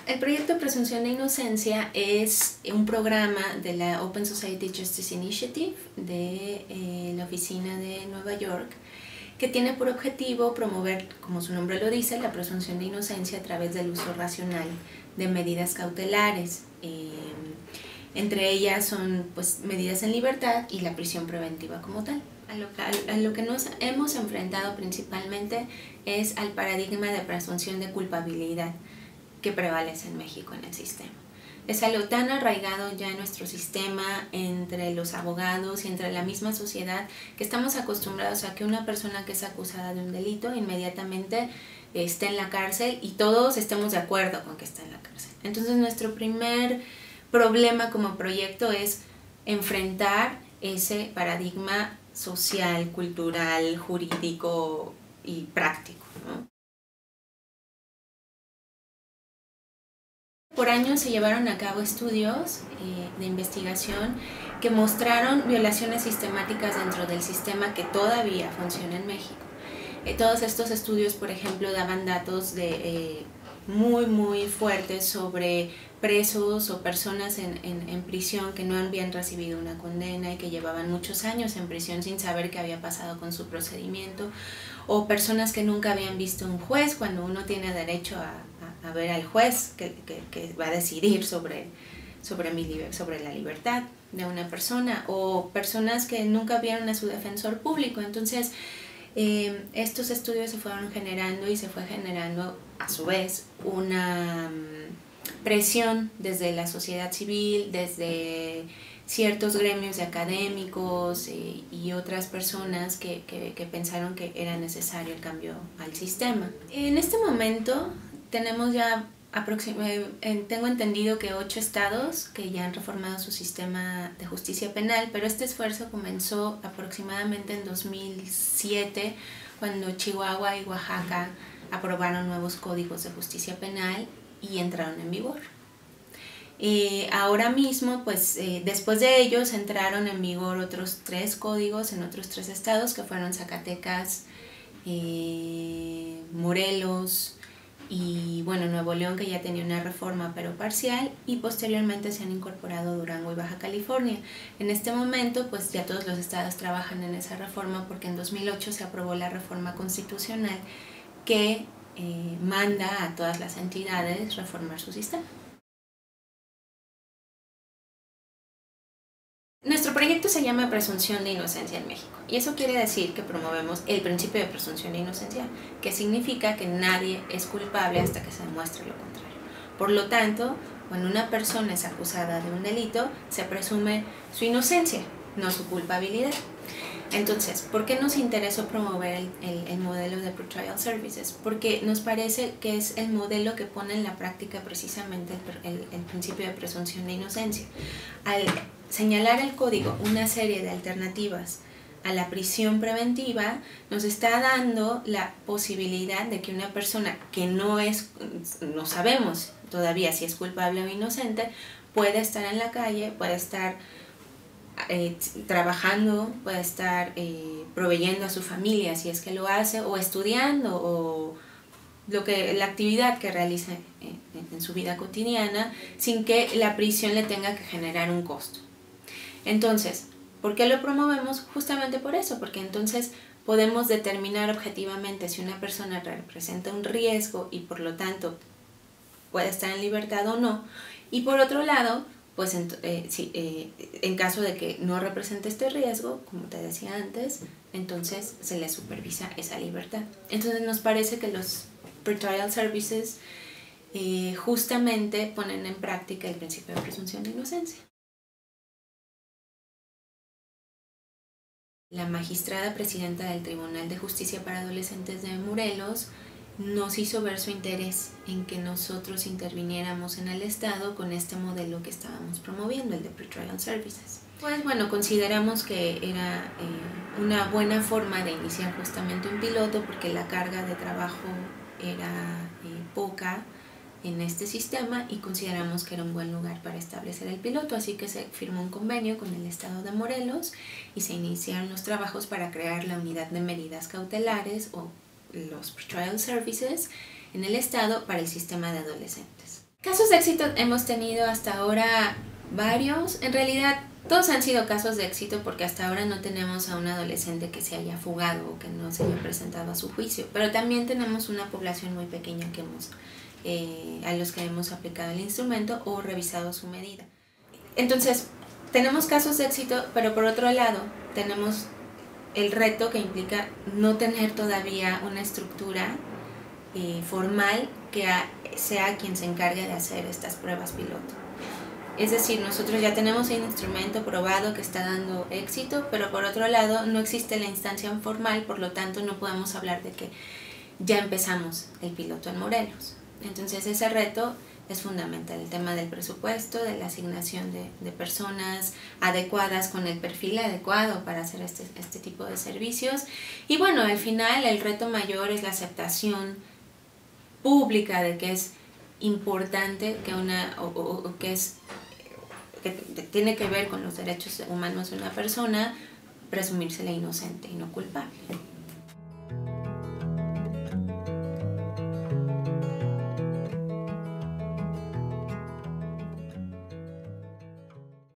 El proyecto Presunción de Inocencia es un programa de la Open Society Justice Initiative de la oficina de Nueva York, que tiene por objetivo promover, como su nombre lo dice, la presunción de inocencia a través del uso racional de medidas cautelares. Entre ellas son pues, medidas en libertad y la prisión preventiva como tal. A lo que nos hemos enfrentado principalmente es al paradigma de presunción de culpabilidad que prevalece en México en el sistema. Es algo tan arraigado ya en nuestro sistema, entre los abogados y entre la misma sociedad, que estamos acostumbrados a que una persona que es acusada de un delito inmediatamente esté en la cárcel y todos estemos de acuerdo con que está en la cárcel. Entonces nuestro primer problema como proyecto es enfrentar ese paradigma social, cultural, jurídico y práctico, ¿no? Por años se llevaron a cabo estudios de investigación que mostraron violaciones sistemáticas dentro del sistema que todavía funciona en México. Todos estos estudios, por ejemplo, daban datos muy fuertes sobre presos o personas en prisión que no habían recibido una condena y que llevaban muchos años en prisión sin saber qué había pasado con su procedimiento, o personas que nunca habían visto un juez cuando uno tiene derecho a ver al juez que va a decidir sobre la libertad de una persona, o personas que nunca vieron a su defensor público. Entonces estos estudios se fueron generando y se fue generando a su vez una presión desde la sociedad civil, desde ciertos gremios de académicos y otras personas que pensaron que era necesario el cambio al sistema. En este momento tenemos ya tengo entendido que 8 estados que ya han reformado su sistema de justicia penal, pero este esfuerzo comenzó aproximadamente en 2007, cuando Chihuahua y Oaxaca aprobaron nuevos códigos de justicia penal y entraron en vigor. Ahora mismo, pues después de ellos entraron en vigor otros 3 códigos en otros 3 estados, que fueron Zacatecas, Morelos y bueno, Nuevo León, que ya tenía una reforma pero parcial, y posteriormente se han incorporado Durango y Baja California. En este momento pues ya todos los estados trabajan en esa reforma, porque en 2008 se aprobó la reforma constitucional que manda a todas las entidades reformar su sistema. Nuestro proyecto se llama Presunción de Inocencia en México, y eso quiere decir que promovemos el principio de presunción de inocencia, que significa que nadie es culpable hasta que se demuestre lo contrario. Por lo tanto, cuando una persona es acusada de un delito, se presume su inocencia, no su culpabilidad. Entonces, ¿por qué nos interesó promover el modelo de Pretrial Services? Porque nos parece que es el modelo que pone en la práctica precisamente el principio de presunción de inocencia. Al señalar el código una serie de alternativas a la prisión preventiva, nos está dando la posibilidad de que una persona que no sabemos todavía si es culpable o inocente, puede estar en la calle, puede estar trabajando, puede estar proveyendo a su familia si es que lo hace, o estudiando, o la actividad que realice en su vida cotidiana, sin que la prisión le tenga que generar un costo. Entonces, ¿por qué lo promovemos? Justamente por eso, porque entonces podemos determinar objetivamente si una persona representa un riesgo y por lo tanto puede estar en libertad o no. Y por otro lado, pues en caso de que no represente este riesgo, como te decía antes, entonces se le supervisa esa libertad. Entonces nos parece que los Pretrial Services justamente ponen en práctica el principio de presunción de inocencia. La magistrada presidenta del Tribunal de Justicia para Adolescentes de Morelos nos hizo ver su interés en que nosotros interviniéramos en el Estado con este modelo que estábamos promoviendo, el de Pretrial Services. Pues bueno, consideramos que era una buena forma de iniciar justamente un piloto, porque la carga de trabajo era poca en este sistema, y consideramos que era un buen lugar para establecer el piloto, así que se firmó un convenio con el Estado de Morelos y se iniciaron los trabajos para crear la unidad de medidas cautelares o los Pretrial Services en el Estado para el sistema de adolescentes. Casos de éxito hemos tenido hasta ahora varios. En realidad todos han sido casos de éxito porque hasta ahora no tenemos a un adolescente que se haya fugado o que no se haya presentado a su juicio. Pero también tenemos una población muy pequeña que a los que hemos aplicado el instrumento o revisado su medida. Entonces, tenemos casos de éxito, pero por otro lado tenemos el reto que implica no tener todavía una estructura formal que sea quien se encargue de hacer estas pruebas piloto. Es decir, nosotros ya tenemos un instrumento probado que está dando éxito, pero por otro lado no existe la instancia formal, por lo tanto no podemos hablar de que ya empezamos el piloto en Morelos. Entonces ese reto es fundamental, el tema del presupuesto, de la asignación de personas adecuadas con el perfil adecuado para hacer este tipo de servicios. Y bueno, al final el reto mayor es la aceptación pública de que es importante que tiene que ver con los derechos humanos de una persona, presumírsela inocente y no culpable.